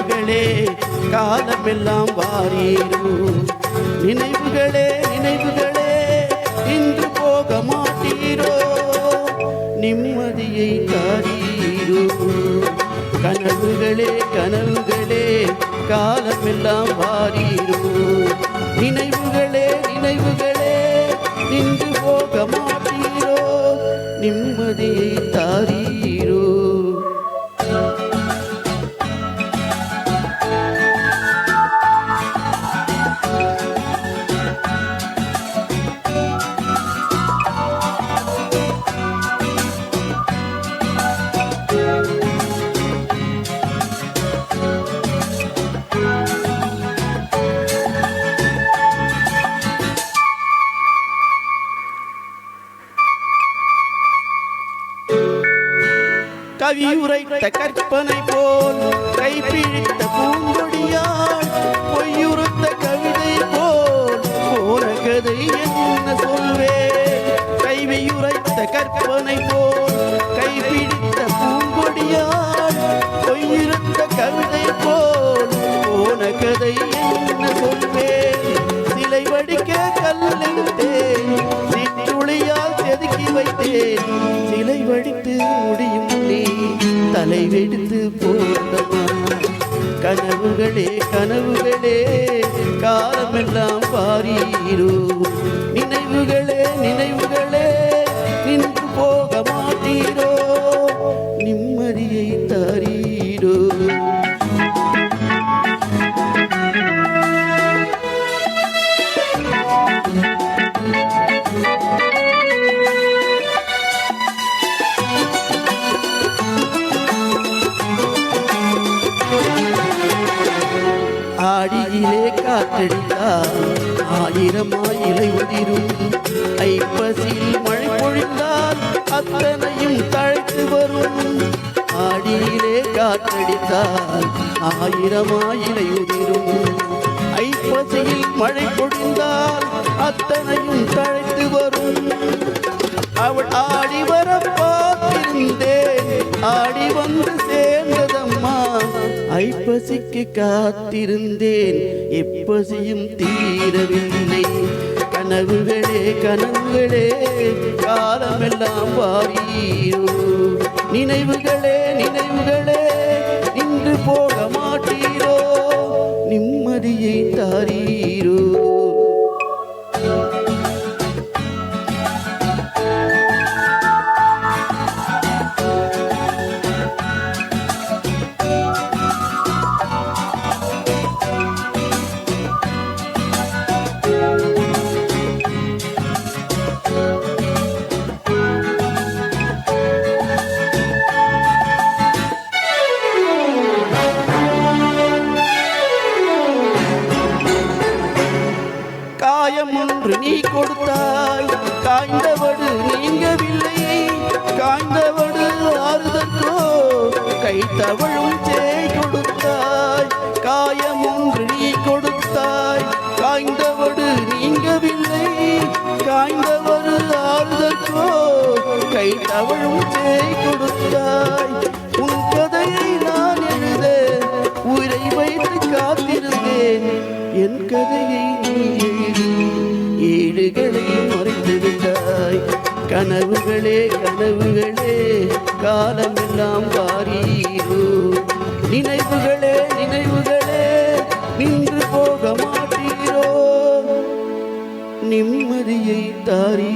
கனவுகளே காலமெல்லாம் வாரீரோ நினைவுகளே நினைவுகளே இன்று போக மாட்டீரோ நிம்மதியை தாரீரோ கனவுகளே கனவுகளே காலமெல்லாம் வாரீரோ நினைவுகளே நினைவுகளே இன்று போக மாட்டீரோ நிம்மதியை தாரீரோ கவியுரைத்த கற்பனை போல் கைப்பிடித்த பூங்கொடியாள் பொய்யுறுத்த கவிதை போல் போன கதை என்ன சொல்வேன் கைவியுரைத்த கற்பனை போல் கைப்பிடித்த பூங்கொடியாள் பொய்யுறுத்த கவிதை போல் போன கதை என்ன சொல்வேன் சிலை வடிக்க கல்லெடுத்தேன் சிற்றுளியால் செதுக்கி வைத்தேன் சிலை வடித்து முடியும் தலை வெடித்து போதமா கனவுகளே கனவுகளே காலமெல்லாம் வாரீரோ நினைவுகளே நினைவுகளே நின்று போக மாட்டீரோ நிம்மதியை தாரீரோ ஆடியிலே காற்றடித்தால் ஆயிரம் இலை உதிரும் ஐப்பசியில் மழை பொழிந்தால் அத்தனையும் தழைத்து வரும் ஆடியிலே காற்றடித்தால் ஆயிரம் இலை உதிரும் ஐப்பசியில் மழை பொழிந்தால் அத்தனையும் தழைத்து வரும் அவள் ஆடி வர பார்த்திருந்தேன் ஆடி வந்து சேர்ந்ததம்மா ஐப்பசிக்கு காத்திருந்தேன் எப்பசியும் தீரவில்லை கனவுகளே கனவுகளே காலமெல்லாம் வாரீரோ நினைவுகளே நினைவுகளே இன்று போக மாட்டீரோ நிம்மதியை தாரீரோ காயம் ஒன்று நீ கொடுத்தாய் காய்ந்தவடு நீங்கவில்லை காய்ந்தவடு ஆறுதற்கோ கைத்தவளும் சேய் கொடுத்தாய் காயம் ஒன்று நீ கொடுத்தாய் காய்ந்தவடு நீங்கவில்லை காய்ந்தவடு ஆறுதற்கோ கைத்தவளும் சேய் கொடுத்தாய் உன் கதையை நான் எழுத உயிரை வைத்து காத்திருந்தேன் என் கதையை நீ ஏடுகளை மறைத்து விட்டாய் கனவுகளே கனவுகளே காலமெல்லாம் வாரீரோ நினைவுகளே நினைவுகளே நின்று போக மாட்டீரோ நிம்மதியை தாரீ